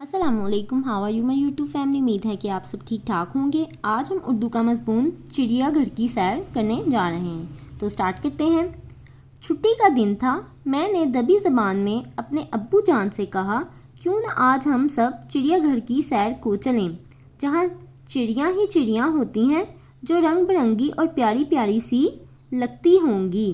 अस्सलाम वालेकुम, how are you my YouTube family. उम्मीद है कि आप सब ठीक ठाक होंगे। आज हम उर्दू का मज़मून चिड़िया घर की सैर करने जा रहे हैं, तो स्टार्ट करते हैं। छुट्टी का दिन था। मैंने दबी ज़बान में अपने अब्बू जान से कहा, क्यों ना आज हम सब चिड़िया घर की सैर को चलें, जहाँ चिड़ियाँ ही चिड़ियाँ होती हैं जो रंग बिरंगी और प्यारी प्यारी सी लगती होंगी।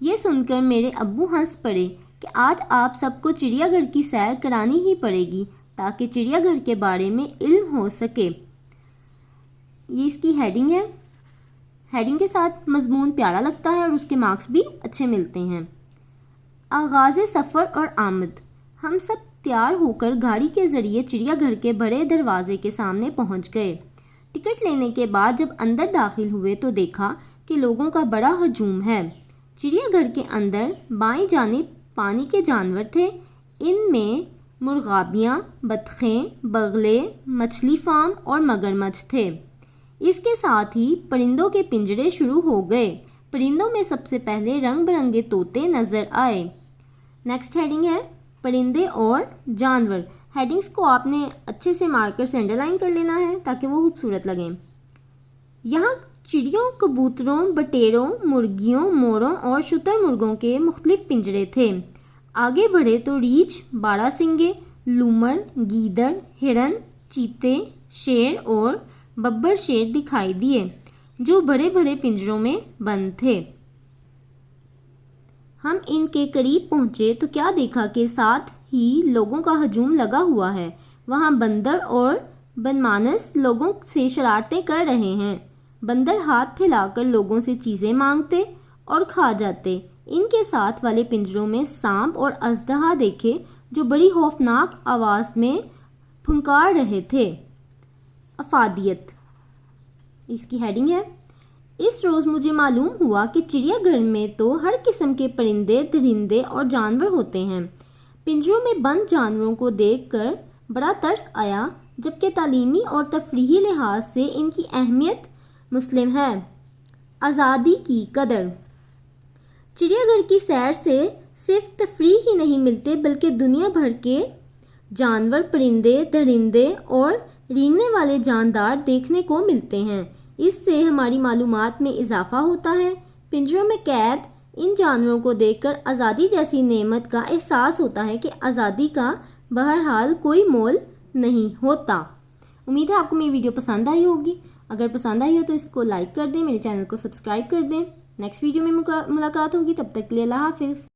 ये सुनकर मेरे अब्बू हंस पड़े कि आज आप सबको चिड़ियाघर की सैर करानी ही पड़ेगी ताकि चिड़ियाघर के बारे में इल्म हो सके। ये इसकी हेडिंग है। हेडिंग के साथ मज़मून प्यारा लगता है और उसके मार्क्स भी अच्छे मिलते हैं। आगाज़ सफ़र और आमद। हम सब तैयार होकर गाड़ी के ज़रिए चिड़ियाघर के बड़े दरवाजे के सामने पहुंच गए। टिकट लेने के बाद जब अंदर दाखिल हुए तो देखा कि लोगों का बड़ा हजूम है। चिड़ियाघर के अंदर बाईं जानिब पानी के जानवर थे। इनमें मुर्गाबियाँ, बतखें, बगले, मछली फार्म और मगरमच्छ थे। इसके साथ ही परिंदों के पिंजरे शुरू हो गए। परिंदों में सबसे पहले रंग बिरंगे तोते नज़र आए। नेक्स्ट हेडिंग है परिंदे और जानवर। हेडिंग्स को आपने अच्छे से मार्कर से अंडरलाइन कर लेना है ताकि वो खूबसूरत लगें। यहाँ चिड़ियों, कबूतरों, बटेरों, मुर्गियों, मोरों और शुतुरमुर्गों के मुख्तलिफ पिंजरे थे। आगे बढ़े तो रीछ, बारहसिंगे, लूमड़, गीदड़, हिरन, चीते, शेर और बब्बर शेर दिखाई दिए जो बड़े बड़े पिंजरों में बंद थे। हम इनके करीब पहुँचे तो क्या देखा कि साथ ही लोगों का हजूम लगा हुआ है। वहाँ बंदर और बनमानस लोगों से शरारतें कर रहे हैं। बंदर हाथ फैलाकर लोगों से चीज़ें मांगते और खा जाते। इनके साथ वाले पिंजरों में सांप और अजदहा देखे जो बड़ी खौफनाक आवाज़ में फुंकार रहे थे। अफादियत इसकी हेडिंग है। इस रोज़ मुझे मालूम हुआ कि चिड़ियाघर में तो हर किस्म के परिंदे, दरिंदे और जानवर होते हैं। पिंजरों में बंद जानवरों को देखकर बड़ा तरस आया, जबकि तालीमी और तफरीही लिहाज से इनकी अहमियत मुस्लिम है। आज़ादी की कदर। चिड़ियाघर की सैर से सिर्फ तफरीह ही नहीं मिलते बल्कि दुनिया भर के जानवर, परिंदे, दरिंदे और रेंगने वाले जानदार देखने को मिलते हैं। इससे हमारी मालूमात में इजाफा होता है। पिंजरों में कैद इन जानवरों को देखकर आज़ादी जैसी नेमत का एहसास होता है कि आज़ादी का बहरहाल कोई मोल नहीं होता। उम्मीद है आपको मेरी वीडियो पसंद आई होगी। अगर पसंद आई हो तो इसको लाइक कर दें, मेरे चैनल को सब्सक्राइब कर दें। नेक्स्ट वीडियो में मुलाकात होगी, तब तक के लिए अल्लाह हाफिज़।